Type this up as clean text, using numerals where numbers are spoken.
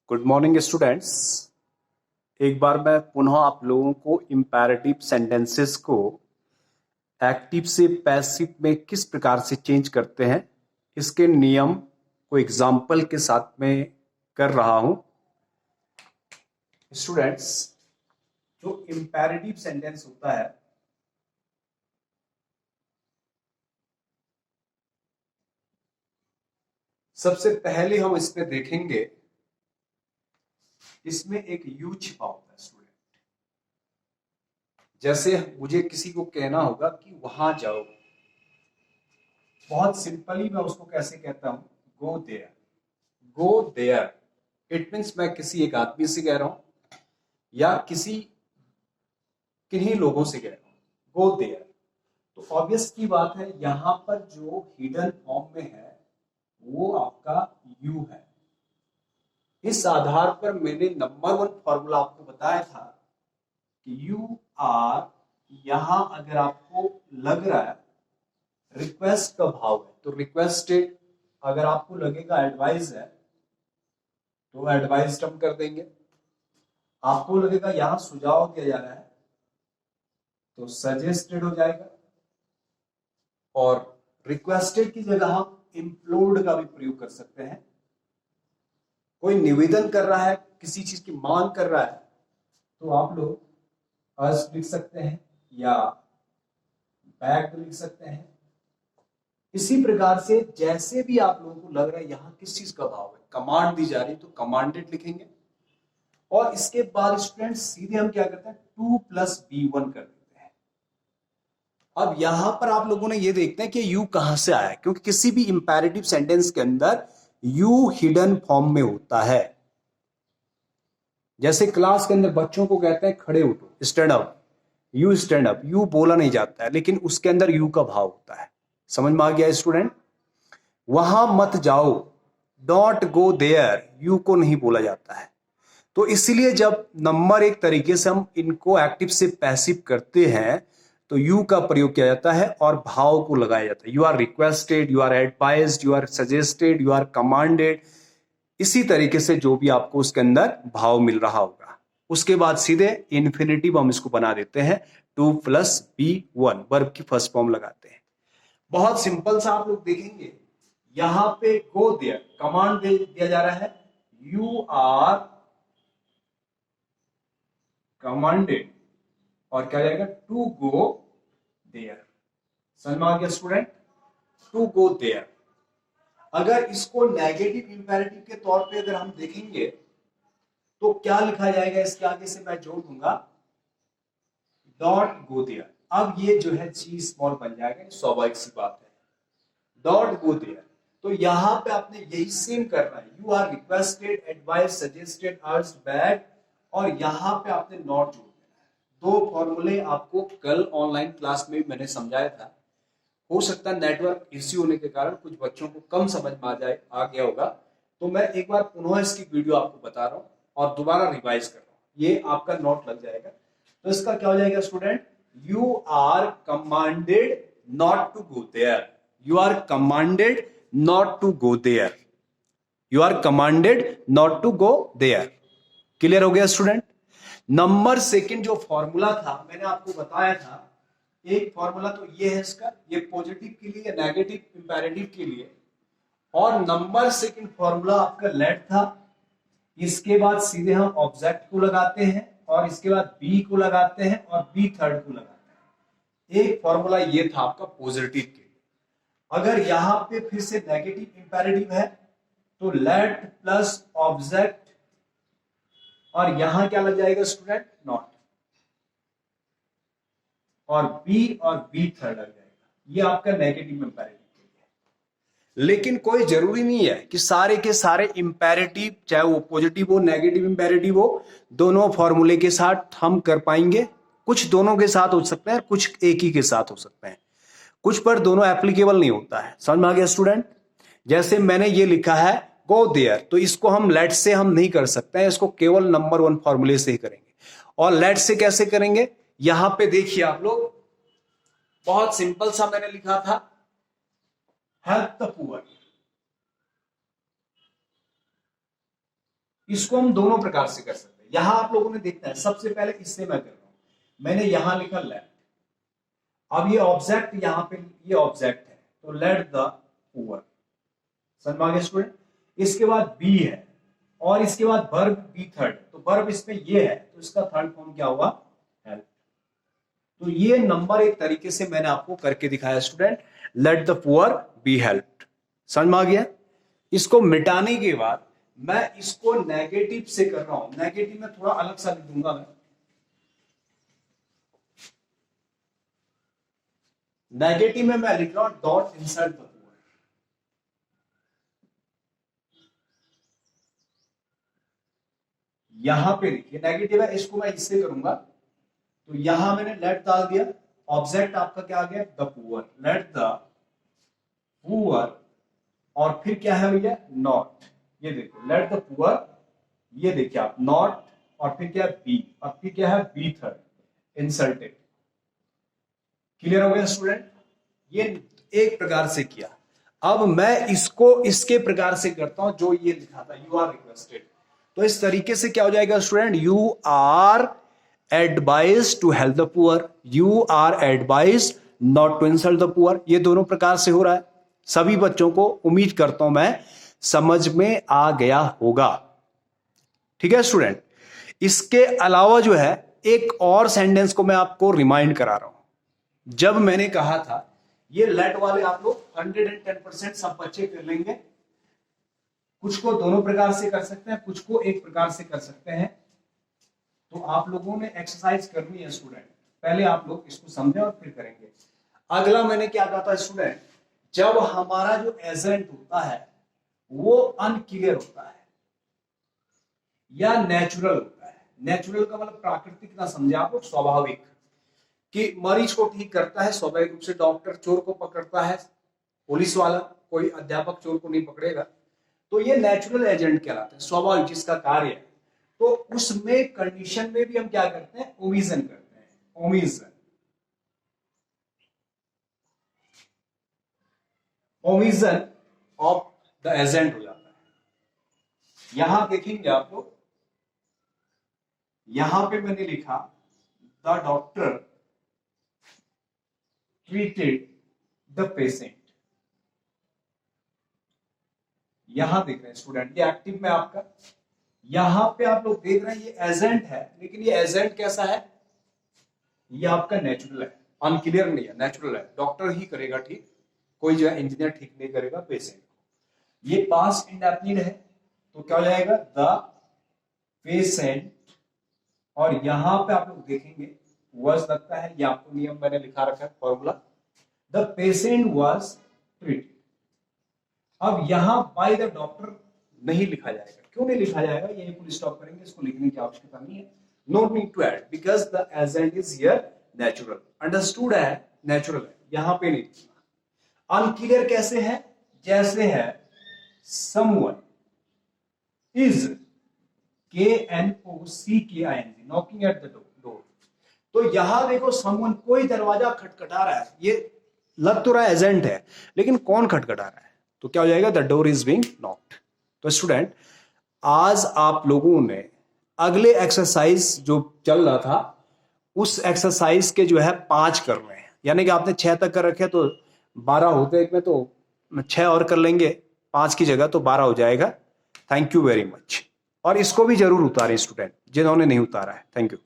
Good morning students. एक बार मैं पुनः आप लोगों को इम्पेरेटिव सेंटेंसेस को एक्टिव से पैसिव में किस प्रकार से चेंज करते हैं इसके नियम को एग्जाम्पल के साथ में कर रहा हूं। स्टूडेंट्स, जो इम्पेरेटिव सेंटेंस होता है सबसे पहले हम इस पे देखेंगे, इसमें एक यू छिपा होता है स्टूडेंट। जैसे मुझे किसी को कहना होगा कि वहां जाओ, बहुत सिंपली मैं उसको कैसे कहता हूं, go there. Go there it means मैं किसी एक आदमी से कह रहा हूं या किसी किन्हीं लोगों से कह रहा हूं गो देयर। तो ऑब्वियस की बात है, यहां पर जो हिडन फॉर्म में है वो आपका यू है। इस आधार पर मैंने नंबर 1 फॉर्मूला आपको बताया था कि यू आर, यहां अगर आपको लग रहा है रिक्वेस्ट का भाव है तो रिक्वेस्टेड, अगर आपको लगेगा एडवाइस है तो एडवाइस हम कर देंगे। आपको लगेगा यहां सुझाव दिया जा रहा है तो सजेस्टेड हो जाएगा। और रिक्वेस्टेड की जगह हम इम्प्लोर्ड का भी प्रयोग कर सकते हैं। कोई निवेदन कर रहा है, किसी चीज की मांग कर रहा है तो आप लोग अर्ज लिख सकते हैं या बैक लिख सकते हैं। इसी प्रकार से जैसे भी आप लोगों को लग रहा है यहां किस चीज का भाव है, कमांड दी जा रही तो कमांडेड लिखेंगे। और इसके बाद स्टूडेंट सीधे हम क्या करते हैं, 2+B1 कर देते हैं। अब यहां पर आप लोगों ने ये देखते हैं कि यू कहां से आया, क्योंकि किसी भी इंपेरेटिव सेंटेंस के अंदर यू हिडन फॉर्म में होता है। जैसे क्लास के अंदर बच्चों को कहते हैं खड़े उठो, stand up, you stand up, you बोला नहीं जाता है लेकिन उसके अंदर यू का भाव होता है। समझ में आ गया स्टूडेंट? वहां मत जाओ, डोंट गो देयर, यू को नहीं बोला जाता है। तो इसलिए जब नंबर एक तरीके से हम इनको एक्टिव से पैसिव करते हैं तो यू का प्रयोग किया जाता है और भाव को लगाया जाता है। You are requested, you are advised, you are suggested, you are commanded. इसी तरीके से जो भी आपको उसके अंदर भाव मिल रहा होगा, उसके बाद सीधे इन्फिनिटिव हम इसको बना देते हैं, 2+B1 वर्ब की फर्स्ट फॉर्म लगाते हैं। बहुत सिंपल सा आप लोग देखेंगे, यहां पे गो देयर कमांड दिया जा रहा है, यू आर कमांडेड और क्या जाएगा, टू गो देयर। समझ में आ गया स्टूडेंट? To go there. अगर इसको नेगेटिव इंपेरेटिव के तौर पे अगर हम देखेंगे तो क्या लिखा जाएगा, इसके आगे से मैं जोड़ दूंगा डॉट गो देयर। अब ये जो है जी स्मॉल बन जाएगा, स्वाभाविक सी बात है, डॉट गो देयर। तो यहां पे आपने यही सेम करना है, you are requested, advice, suggested, urged, bade, और यहां पे आपने नॉट जोड़ देना है। दो फॉर्मूले आपको कल ऑनलाइन क्लास में मैंने समझाया था। हो सकता है नेटवर्क इश्यू होने के कारण कुछ बच्चों को कम समझ में आ गया होगा, तो मैं एक बार पुनः इसकी वीडियो आपको बता रहा हूं और दोबारा रिवाइज कर रहा हूं, ये आपका नोट लग जाएगा। तो इसका क्या हो जाएगा student, you are commanded not to go there, you are commanded not to go there, you are commanded not to go there. Clear हो गया स्टूडेंट? नंबर सेकंड जो फॉर्मूला था मैंने आपको बताया था, एक फॉर्मूला तो ये है इसका, ये पॉजिटिव के लिए, नेगेटिव इंपेरेटिव के लिए, और नंबर सेकंड फॉर्मूला आपका लेट था। इसके बाद सीधे हम ऑब्जेक्ट को लगाते हैं और इसके बाद बी को लगाते हैं और बी थर्ड को लगाते हैं। एक फॉर्मूला ये था आपका पॉजिटिव के लिए। अगर यहां पे फिर से नेगेटिव इंपेरेटिव है तो लेट प्लस ऑब्जेक्ट, और यहां क्या लग जाएगा स्टूडेंट, नॉट, और बी थर्ड लग जाएगा। ये आपका नेगेटिव इंपेरेटिव के लिए। लेकिन कोई जरूरी नहीं है कि सारे के सारे इंपेरेटिव, चाहे वो पॉजिटिव हो नेगेटिव इंपेरेटिव हो, दोनों फॉर्मूले के साथ हम कर पाएंगे। कुछ दोनों के साथ हो सकते हैं, कुछ एक ही के साथ हो सकते हैं, कुछ पर दोनों एप्लीकेबल नहीं होता है। समझ में आ गया स्टूडेंट? जैसे मैंने ये लिखा है गो देयर, तो इसको हम लेट से हम नहीं कर सकते हैं, इसको केवल नंबर 1 फॉर्मूले से ही करेंगे। और लेट से कैसे करेंगे, यहां पे देखिए आप लोग, बहुत सिंपल सा मैंने लिखा था, हेल्प द पुअर। इसको हम दोनों प्रकार से कर सकते हैं। यहां आप लोगों ने देखना है, सबसे पहले इससे मैं कर रहा हूं, मैंने यहां लिखा लेट। अब ये ऑब्जेक्ट यहां पे ये ऑब्जेक्ट है, तो लेट द पुअर। समझ में आ गया स्टूडेंट? इसके बाद बी है और इसके बाद वर्ब बी थर्ड, तो वर्ब इसमें ये है, तो इसका थर्ड फॉर्म क्या हुआ? हेल्प। तो ये नंबर एक तरीके से मैंने आपको करके दिखाया student, let the poor be helped. समझ में आ गया? इसको मिटाने के बाद मैं इसको नेगेटिव से कर रहा हूं, नेगेटिव में थोड़ा अलग सा लिख दूंगा मैं। नेगेटिव में मैं लिख रहा हूं डॉट इंसर्ट द पुअर। यहां पे देखिए नेगेटिव है, इसको मैं इससे करूंगा, तो यहां मैंने लेट डाल दिया, ऑब्जेक्ट आपका क्या आ गया? The poor. Let the poor और फिर क्या है भैया? नॉट। ये देखो लेट द पुअर, ये देखिए आप नॉट और फिर क्या है? बी, और फिर क्या है? B third insulted. क्लियर हो गया स्टूडेंट? ये एक प्रकार से किया। अब मैं इसको इसके प्रकार से करता हूं जो ये लिखा था, यू आर रिक्वेस्टेड। तो इस तरीके से क्या हो जाएगा student? You are advise to help the poor, you are advise not to insult the poor. ये दोनों प्रकार से हो रहा है। सभी बच्चों को उम्मीद करता हूं मैं समझ में आ गया होगा। ठीक है स्टूडेंट? इसके अलावा जो है एक और सेंटेंस को मैं आपको रिमाइंड करा रहा हूं। जब मैंने कहा था ये लेट वाले आप लोग 110% सब बच्चे कर लेंगे, कुछ को दोनों प्रकार से कर सकते हैं, कुछ को एक प्रकार से कर सकते हैं। तो आप लोगों ने एक्सरसाइज करनी है स्टूडेंट, पहले आप लोग इसको समझें और फिर करेंगे। अगला मैंने क्या कहा था स्टूडेंट? जब हमारा जो एजेंट होता है वो अनक्लियर होता है या नेचुरल होता है। नेचुरल का मतलब प्राकृतिक ना समझे आप लोग, स्वाभाविक, कि मरीज को ठीक करता है स्वाभाविक रूप से। डॉक्टर चोर को पकड़ता है, पुलिस वाला, कोई अध्यापक चोर को नहीं पकड़ेगा, तो ये नेचुरल एजेंट कहलाते हैं, स्वाभाविक जिसका कार्य है। तो उसमें कंडीशन में भी हम क्या करते हैं? ओमिशन करते हैं, omission. Omission of the agent हो जाता है। यहां देखेंगे आप लोग, यहां पे मैंने लिखा the doctor treated the patient. यहां देख रहे हैं स्टूडेंट, ये एक्टिव में आपका, यहां पे आप लोग देख रहे हैं ये एजेंट है, लेकिन ये एजेंट कैसा है? ये आपका नेचुरल है, अनक्लियर नहीं है, नेचुरल है। डॉक्टर ही करेगा ठीक, कोई जो है इंजीनियर ठीक नहीं करेगा पेशेंट को। ये पास्ट इंडेफिनिट है, तो क्या हो जाएगा? द पेशेंट, और यहां पे आप लोग देखेंगे वाज लगता है, ये आपको नियम मैंने लिखा रखा है, formula, the patient was treated. अब यहां बाय द डॉक्टर नहीं लिखा जाएगा। क्यों नहीं लिखा जाएगा? यही फुल स्टॉप करेंगे, इसको लिखने की आवश्यकता नहीं है। No need to add because the agent is here natural. Understood है, नेचुरल है, यहां पे नहीं लिखना। अनक्लियर कैसे है? जैसे है someone is KNOCKING knocking at the door. तो यहां देखो समवन, कोई दरवाजा खटखटा रहा है, ये लग तो रहा है एजेंट है, लेकिन कौन खटखटा रहा है? तो क्या हो जाएगा? The door is being knocked. तो स्टूडेंट आज आप लोगों ने अगले एक्सरसाइज जो चल रहा था उस एक्सरसाइज के जो है 5 कर रहे हैं, यानी कि आपने 6 तक कर रखे तो 12 होते एक में, तो 6 और कर लेंगे 5 की जगह, तो 12 हो जाएगा। Thank you very much. और इसको भी जरूर उतारें स्टूडेंट जिन्होंने नहीं उतारा है। Thank you.